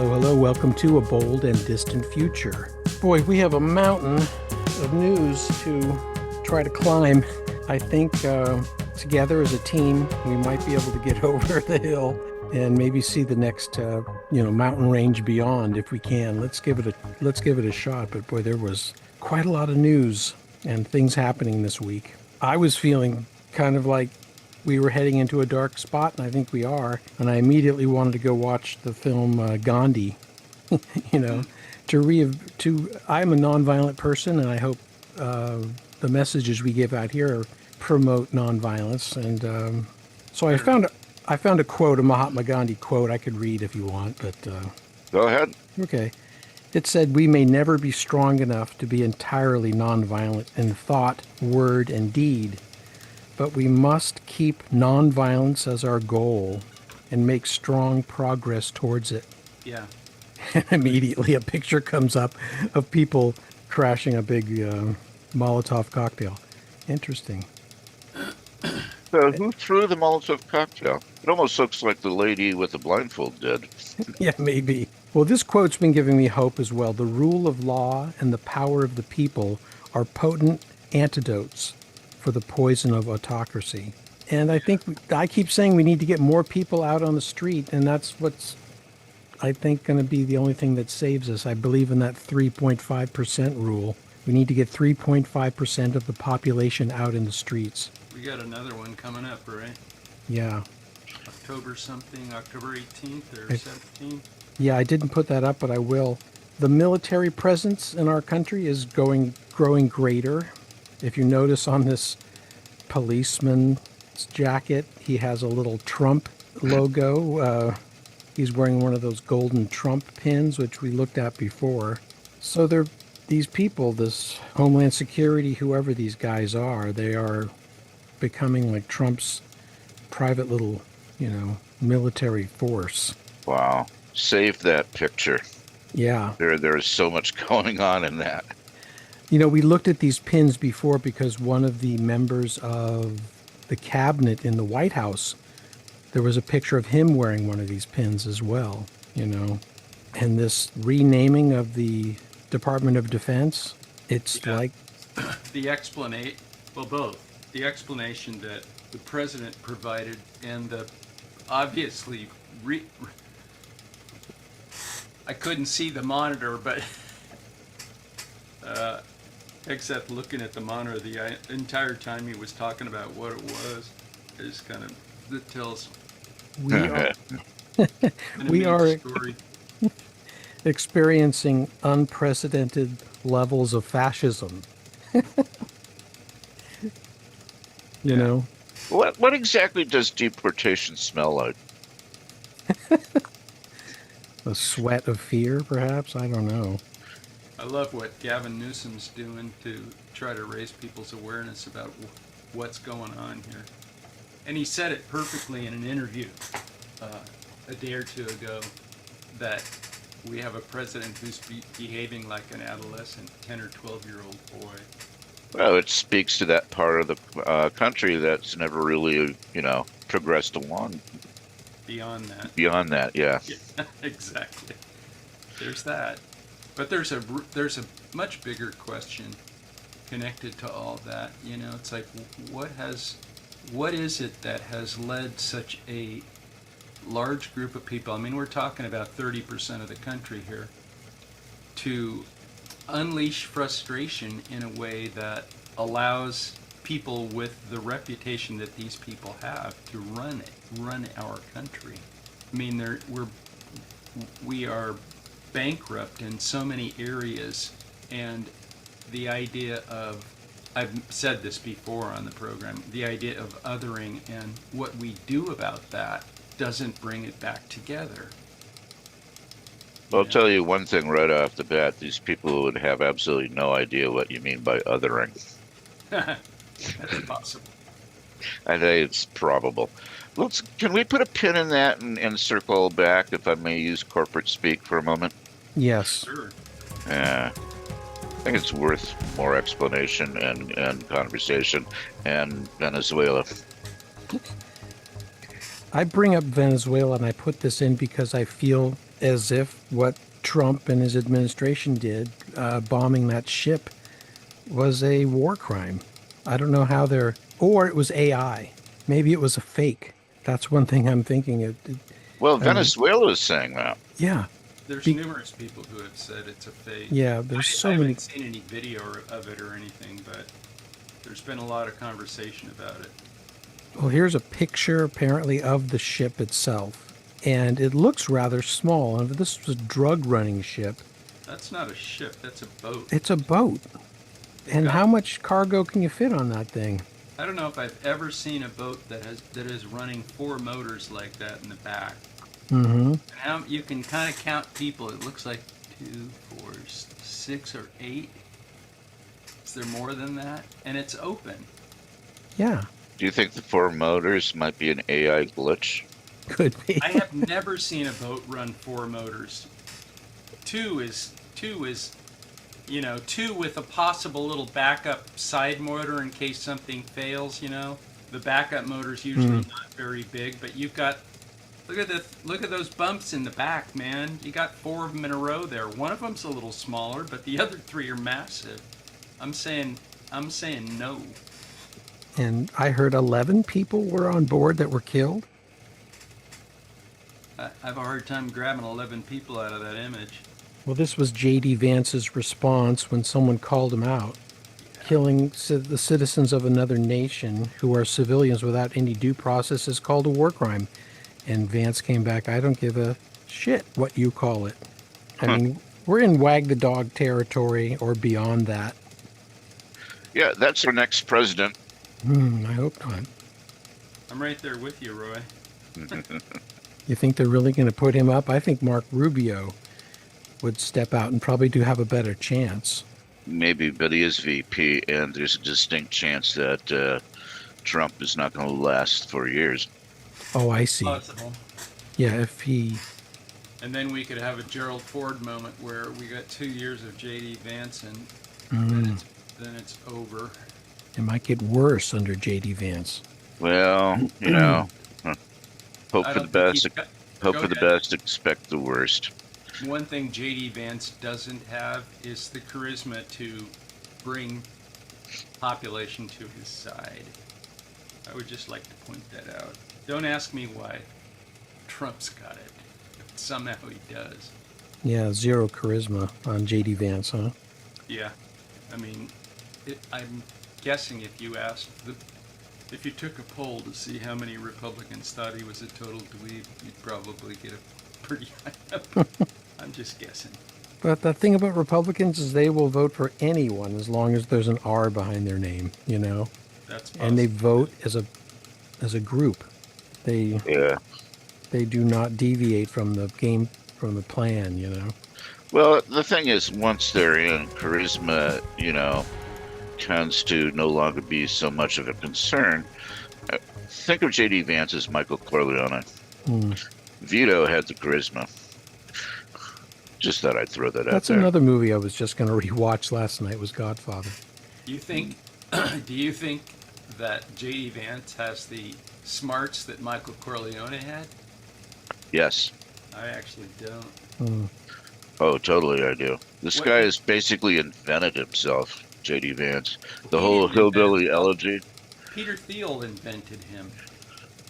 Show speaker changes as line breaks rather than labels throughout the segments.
Hello. Welcome to A Bold and Distant Future. Boy, we have a mountain of news to try to climb. I think together as a team, we might be able to get over the hill and maybe see the next, mountain range beyond if we can. Let's give it a shot. But boy, there was quite a lot of news and things happening this week. I was feeling kind of like we were heading into a dark spot, and I think we are. And I immediately wanted to go watch the film Gandhi. I'm a nonviolent person, and I hope the messages we give out here promote nonviolence. And so I found a quote, a Mahatma Gandhi quote I could read if you want, but
Go ahead.
okay. It said, "We may never be strong enough to be entirely nonviolent in thought, word, and deed, but we must keep nonviolence as our goal and make strong progress towards it."
Yeah.
And immediately a picture comes up of people crashing a big Molotov cocktail. Interesting.
So who threw the Molotov cocktail? It almost looks like the lady with the blindfold did.
Yeah, maybe. Well, this quote's been giving me hope as well. "The rule of law and the power of the people are potent antidotes for the poison of autocracy." And I keep saying we need to get more people out on the street, and that's what's, I think, going to be the only thing that saves us. I believe in that 3.5% rule. We need to get 3.5% of the population out in the streets.
We got another one coming up, right?
Yeah.
October 18th or
I-
17th.
Yeah, I didn't put that up, but I will. The military presence in our country is growing greater. If you notice on this policeman's jacket, he has a little Trump logo. He's wearing one of those golden Trump pins, which we looked at before. So these people, this Homeland Security, whoever these guys are, they are becoming like Trump's private little, military force.
Wow. Save that picture.
Yeah.
There is so much going on in that.
We looked at these pins before because one of the members of the cabinet in the White House, there was a picture of him wearing one of these pins as well, And this renaming of the Department of Defense, it's like...
Both. The explanation that the president provided and the obviously... I couldn't see the monitor, but... except looking at the monitor the entire time he was talking about what it was. It just kind of... That tells...
We are
story.
experiencing unprecedented levels of fascism. You know?
What exactly does deportation smell like?
A sweat of fear, perhaps? I don't know.
I love what Gavin Newsom's doing to try to raise people's awareness about what's going on here. And he said it perfectly in an interview a day or two ago, that we have a president who's behaving like an adolescent, 10 or 12-year-old boy.
Well, it speaks to that part of the country that's never really, progressed along.
Beyond that.
Beyond that, yeah.
Yeah, exactly. There's that. But there's a much bigger question connected to all that. It's like, what is it that has led such a large group of people, I mean, we're talking about 30% of the country here, to unleash frustration in a way that allows people with the reputation that these people have to run our country. I mean, we are bankrupt in so many areas, and the idea of, I've said this before on the program, the idea of othering and what we do about that doesn't bring it back together.
Well, I'll tell you one thing right off the bat. These people would have absolutely no idea what you mean by othering.
That's possible.
I think it's probable. Can we put a pin in that and circle back, if I may use corporate speak for a moment?
Yes.
Sure.
Yeah. I think it's worth more explanation and conversation. And Venezuela.
I bring up Venezuela, and I put this in because I feel as if what Trump and his administration did, bombing that ship, was a war crime. I don't know how they're, or it was AI. Maybe it was a fake. That's one thing I'm thinking.
Well, Venezuela is saying that.
Yeah,
There's
Be-
numerous people who have said it's a fake.
yeah. There's
I
so many.
haven't seen any video of it or anything, but there's been a lot of conversation about it.
Well, here's a picture apparently of the ship itself, and it looks rather small. And if this was a drug running ship,
That's not a ship, that's a boat.
it's a boat. And
Yeah.
how much cargo can you fit on that thing?
I don't know if I've ever seen a boat that is running 4 motors like that in the back.
Mm-hmm.
How you can kind of count people. It looks like 2, 4, 6, or 8. Is there more than that? And it's open.
Yeah,
Do you think the 4 motors might be an AI glitch?
could be.
I have never seen a boat run 4 motors. Two is, you know, 2 with a possible little backup side motor in case something fails. You know, the backup motor's usually not very big, but you've got look at those bumps in the back, man. You got 4 of them in a row there. One of them's a little smaller, but the other 3 are massive. I'm saying no.
And I heard 11 people were on board that were killed.
I have a hard time grabbing 11 people out of that image.
Well, this was J.D. Vance's response when someone called him out. Killing the citizens of another nation who are civilians without any due process is called a war crime. And Vance came back, I don't give a shit what you call it. I mean, we're in wag the dog territory or beyond that.
Yeah, that's our next president.
I hope not.
I'm right there with you, Roy.
You think they're really going to put him up? I think Mark Rubio would step out and probably do have a better chance.
Maybe, but he is VP, and there's a distinct chance that Trump is not going to last for years.
Oh, I see.
Possible.
Yeah, if he...
And then we could have a Gerald Ford moment where we got 2 years of J.D. Vance, and then it's over.
It might get worse under J.D. Vance.
Well, you know, hope
I
for the
don't think
best.
he's got-
Hope
Go
for the
ahead.
best. Expect the worst.
One thing J.D. Vance doesn't have is the charisma to bring population to his side. I would just like to point that out. Don't ask me why. Trump's got it. Somehow he does.
Yeah, zero charisma on J.D. Vance, huh?
Yeah. I mean, I'm guessing if you if you took a poll to see how many Republicans thought he was a total dweeb, you'd probably get a pretty high number. I'm just guessing.
But the thing about Republicans is they will vote for anyone as long as there's an R behind their name, you know?
That's possible.
And they vote as a group. They
Yeah.
do not deviate from the game, from the plan, you know?
Well, the thing is, once they're in, charisma, you know, tends to no longer be so much of a concern. Think of J.D. Vance as Michael Corleone. Vito had the charisma. Just thought I'd throw that out
That's
there.
another movie I was just going to rewatch last night was Godfather.
You think? Do you think that J.D. Vance has the smarts that Michael Corleone had?
Yes.
I actually don't.
Oh, totally, I do. This
What-
guy has basically invented himself, J.D. Vance. The
He
whole
didn't invent
hillbilly
himself.
elegy.
Peter Thiel invented him.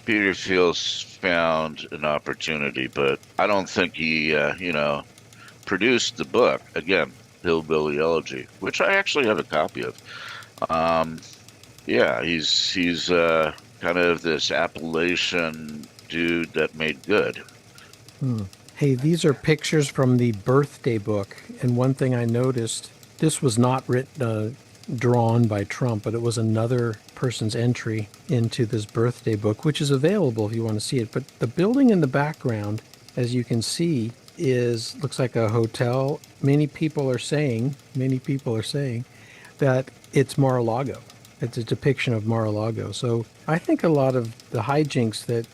Peter Thiel's found an opportunity, but I don't think he, you know, produced the book. Again, Hillbilly Elegy, which I actually have a copy of. Yeah, he's kind of this Appalachian dude that made good.
Hey, these are pictures from the birthday book. And one thing I noticed, this was not written, drawn by Trump, but it was another person's entry into this birthday book, which is available if you want to see it. But the building in the background, as you can see, looks like a hotel. Many people are saying that it's Mar-a-Lago. It's a depiction of Mar-a-Lago. So I think a lot of the hijinks that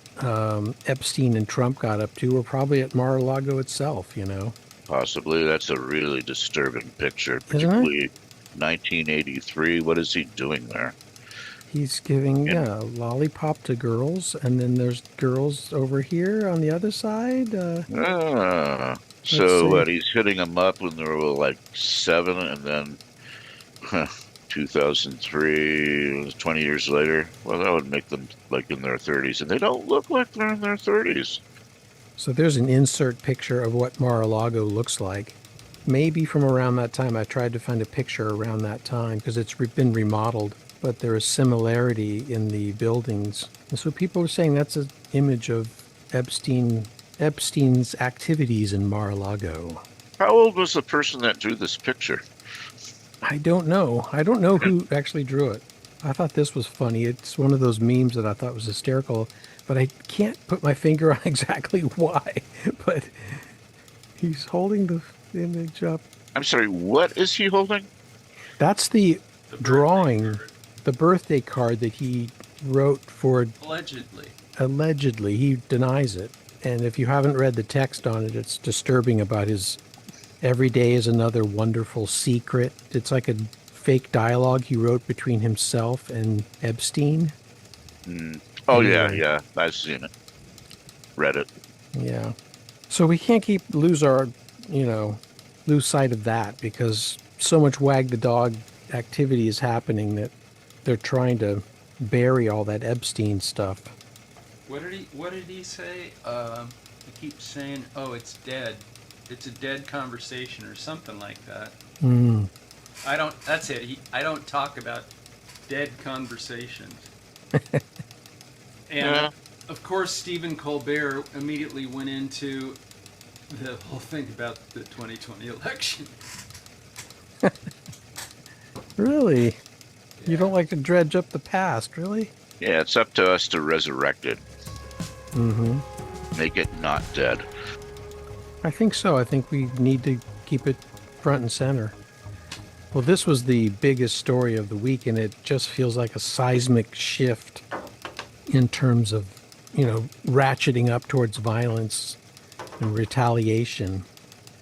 Epstein and Trump got up to were probably at Mar-a-Lago itself, you know.
Possibly. That's a really disturbing picture,
Isn't it?
particularly 1983. What is he doing there?
He's giving,
And
yeah, a lollipop to girls, and then there's girls over here on the other side. Let's
so
see.
what? He's hitting them up when they were like 7, and then 2003, 20 years later. Well, that would make them like in their 30s, and they don't look like they're in their 30s.
So there's an insert picture of what Mar-a-Lago looks like. Maybe from around that time. I tried to find a picture around that time because it's been remodeled, but there is similarity in the buildings. And so people are saying that's an image of Epstein's activities in Mar-a-Lago.
How old was the person that drew this picture?
I don't know. I don't know who actually drew it. I thought this was funny. It's one of those memes that I thought was hysterical, but I can't put my finger on exactly why. But he's holding the image up.
I'm sorry, what is he holding?
That's the
The birthday
drawing,
card,
the birthday card that he wrote for
allegedly.
allegedly. He denies it. And if you haven't read the text on it, it's disturbing about his every day is another wonderful secret. It's like a fake dialogue he wrote between himself and Epstein.
Oh, yeah,
Anyway.
yeah. I've seen it. Read it.
Yeah. So we can't lose sight of that because so much wag the dog activity is happening that they're trying to bury all that Epstein stuff.
What did he say? He keeps saying, "Oh, it's dead. It's a dead conversation," or something like that.
Mm.
I don't. That's it. I don't talk about dead conversations. And
Yeah.
of course, Stephen Colbert immediately went into the whole thing about the 2020 election.
Really? You don't like to dredge up the past, really?
Yeah, it's up to us to resurrect it,
Mm-hmm.
make it not dead.
I think so. I think we need to keep it front and center. Well, this was the biggest story of the week, and it just feels like a seismic shift in terms of, ratcheting up towards violence and retaliation.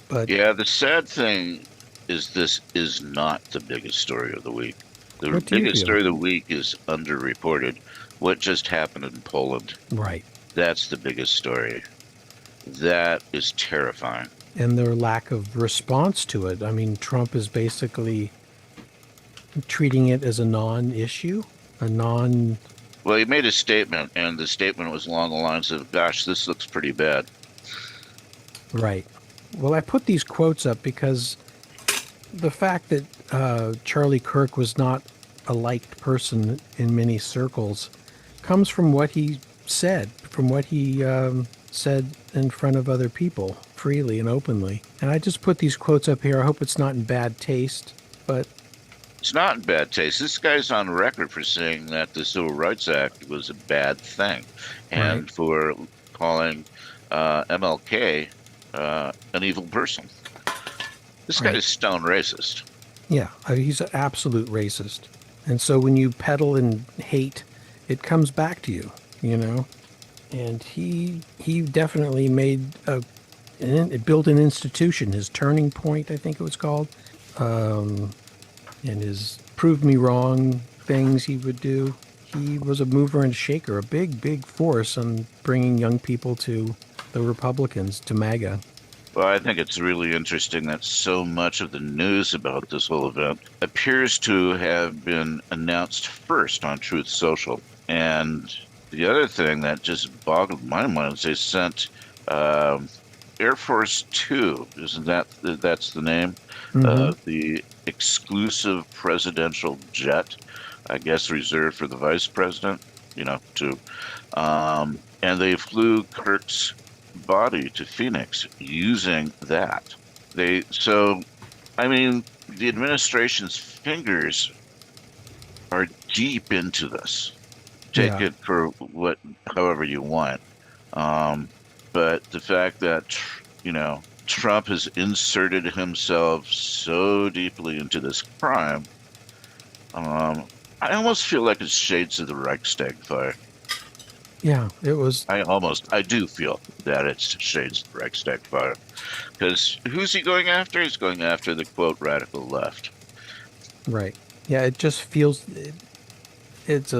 But
Yeah, the sad thing is this is not the biggest story of the week. The
what do you
biggest
feel?
story of the week is underreported. What just happened in Poland?
Right.
That's the biggest story. That is terrifying.
And their lack of response to it. I mean, Trump is basically treating it as a non-issue, a non.
Well, he made a statement, and the statement was along the lines of, gosh, this looks pretty bad.
Right. Well, I put these quotes up because the fact that Charlie Kirk was not a liked person in many circles comes from what he said, from what he said in front of other people freely and openly. And I just put these quotes up here. I hope it's not in bad taste, but
It's not in bad taste. This guy's on record for saying that the Civil Rights Act was a bad thing, and
Right.
for calling MLK an evil person. This guy
Right.
is stone racist.
yeah, he's an absolute racist. And so when you peddle in hate, it comes back to you, And he definitely built an institution, his Turning Point, I think it was called, and his prove me wrong things he would do. He was a mover and shaker, a big, big force on bringing young people to the Republicans, to MAGA.
Well, I think it's really interesting that so much of the news about this whole event appears to have been announced first on Truth Social. And the other thing that just boggled my mind is they sent Air Force Two, isn't that's the name? The exclusive presidential jet, I guess reserved for the vice president, and they flew Kirk's body to Phoenix using that. I mean, the administration's fingers are deep into this. Take
Yeah.
it for however you want. But the fact that, Trump has inserted himself so deeply into this crime, I almost feel like it's shades of the Reichstag fire.
Yeah, it was.
I do feel that it's shades of the Reichstag fire. Because who's he going after? He's going after the, quote, radical left.
Right. Yeah, it just feels. it's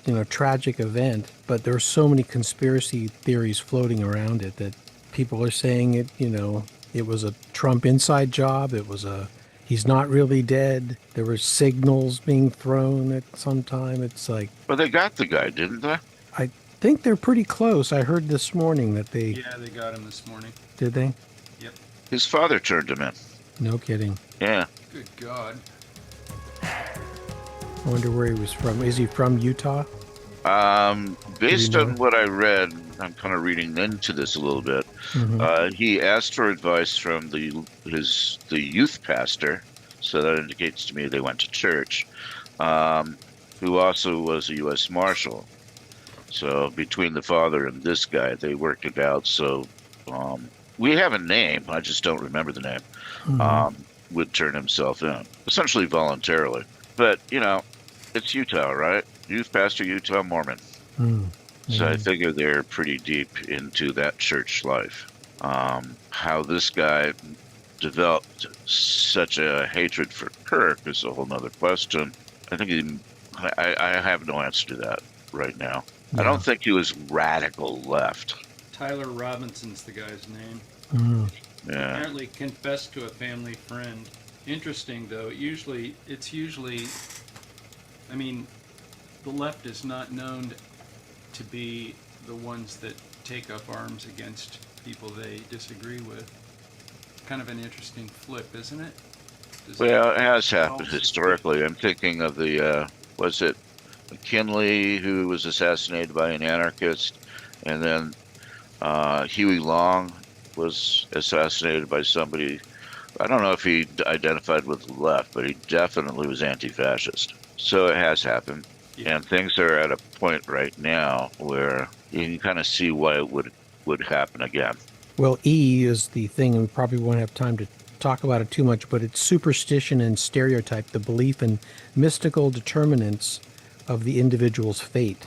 a tragic event, but there are so many conspiracy theories floating around it that people are saying it was a Trump inside job. He's not really dead. There were signals being thrown at some time. It's like,
Well, they got the guy, didn't they?
I think they're pretty close. I heard this morning that
Yeah, they got him this morning.
did they?
Yep.
His father turned him in.
No kidding.
Yeah.
Good God.
I wonder where he was from. Is he from Utah?
Based
know?
on what I read, I'm kind of reading into this a little bit.
Mhm.
He asked for advice from the youth pastor, so that indicates to me they went to church, who also was a U.S. Marshal. So between the father and this guy, they worked it out. So we have a name, I just don't remember the name.
Mhm.
Would turn himself in, essentially voluntarily. But it's Utah, right? Youth pastor, Utah Mormon.
Mm.
So I
Mhm.
figure they're pretty deep into that church life. How this guy developed such a hatred for Kirk is a whole nother question. I have no answer to that right now. I
Yeah.
don't think he was radical left.
Tyler Robinson's the guy's name.
Mhm.
Yeah.
Apparently confessed to a family friend. Interesting, though. It's usually, I mean, the left is not known to be the ones that take up arms against people they disagree with. Kind of an interesting flip, isn't it?
Well, it has happened
Also-
historically. I'm thinking of was it McKinley who was assassinated by an anarchist, and then Huey Long was assassinated by somebody. I don't know if he identified with the left, but he definitely was anti-fascist. So it has happened,
Yeah.
and things are at a point right now where you can kind of see why it would happen again.
Well, E is the thing, and we probably won't have time to talk about it too much, but it's superstition and stereotype, the belief in mystical determinants of the individual's fate.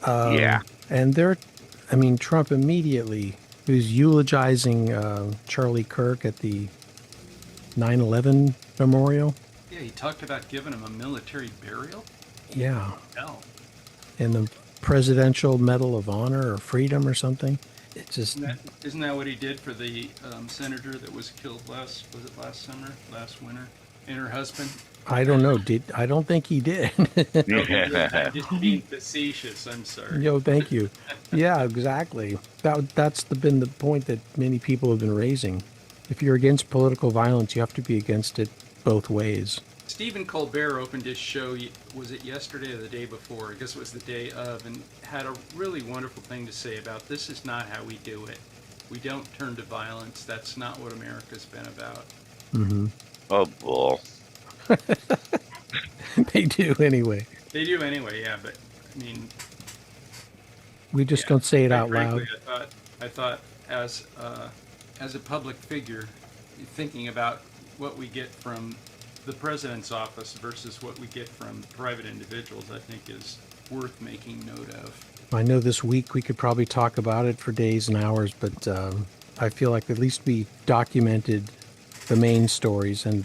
Yeah.
And Trump immediately was eulogizing Charlie Kirk at the 9/11 memorial.
Yeah, he talked about giving him a military burial.
Yeah.
Hell.
And the Presidential Medal of Honor or Freedom or something. It's just,
Isn't that what he did for the senator that was killed last winter, and her husband?
I don't know. I don't think he did.
I'm just being facetious. I'm sorry.
Yo, thank you. Yeah, exactly. That's been the point that many people have been raising. If you're against political violence, you have to be against it both ways.
Stephen Colbert opened his show, was it yesterday or the day before? I guess it was the day of, and had a really wonderful thing to say about this is not how we do it. We don't turn to violence. That's not what America's been about.
Hmm.
Oh, bull.
They do anyway.
They do anyway, yeah, but I mean,
We just
yeah,
don't say it
quite
out
frankly,
loud.
I thought as a public figure, thinking about what we get from the president's office versus what we get from private individuals, I think is worth making note of.
I know this week we could probably talk about it for days and hours, but I feel like at least we documented the main stories, and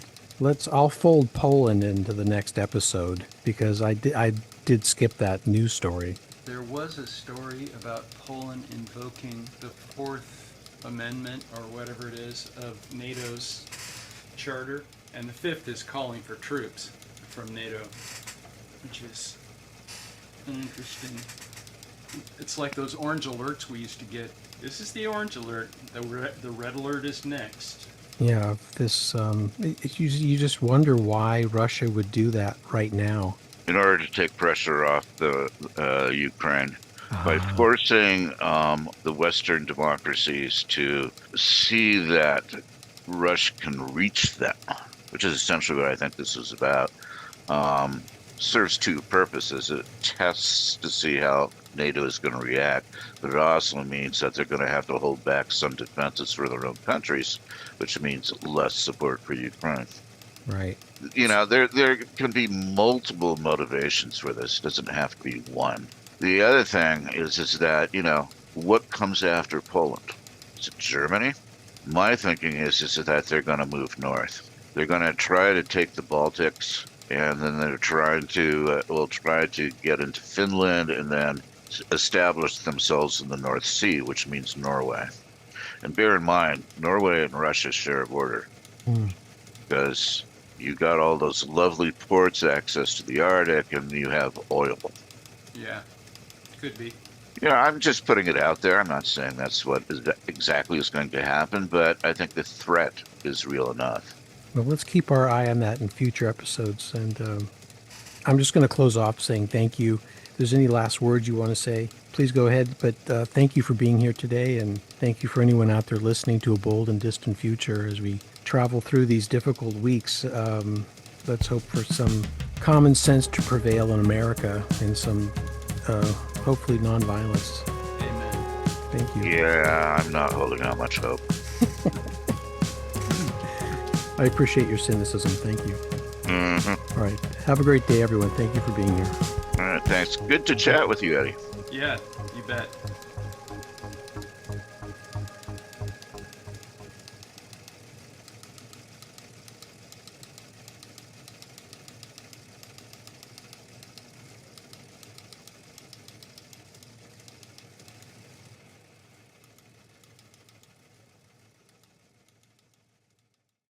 I'll fold Poland into the next episode because I did skip that news story.
There was a story about Poland invoking the Fourth Amendment, or whatever it is, of NATO's charter, and the Fifth is calling for troops from NATO, which is an interesting. It's like those orange alerts we used to get. This is the orange alert. The red alert is next.
Yeah, you just wonder why Russia would do that right now.
In order to take pressure off the Ukraine by
Ah.
forcing the Western democracies to see that Russia can reach them, which is essentially what I think this is about. Serves two purposes. It tests to see how NATO is going to react, but it also means that they're going to have to hold back some defenses for their own countries, which means less support for Ukraine.
Right.
There can be multiple motivations for this. It doesn't have to be one. The other thing is that, what comes after Poland? Is it Germany? My thinking is that they're going to move north. They're going to try to take the Baltics and then they're trying to try to get into Finland and then establish themselves in the North Sea, which means Norway. And bear in mind, Norway and Russia share a border
Hmm.
because you got all those lovely ports, access to the Arctic, and you have oil.
Yeah, could be.
Yeah, I'm just putting it out there. I'm not saying that's what exactly is going to happen, but I think the threat is real enough.
Well, let's keep our eye on that in future episodes. And I'm just going to close off saying thank you. If there's any last words you want to say, please go ahead. But thank you for being here today. And thank you for anyone out there listening to A Bold and Distant Future as we travel through these difficult weeks. Let's hope for some common sense to prevail in America and some hopefully nonviolence.
Amen.
Thank you.
Yeah, I'm not holding out much hope.
I appreciate your cynicism. Thank you.
Mm-hmm.
All right. Have a great day, everyone. Thank you for being here.
All right, thanks. Good to chat with you, Eddie.
Yeah, you bet.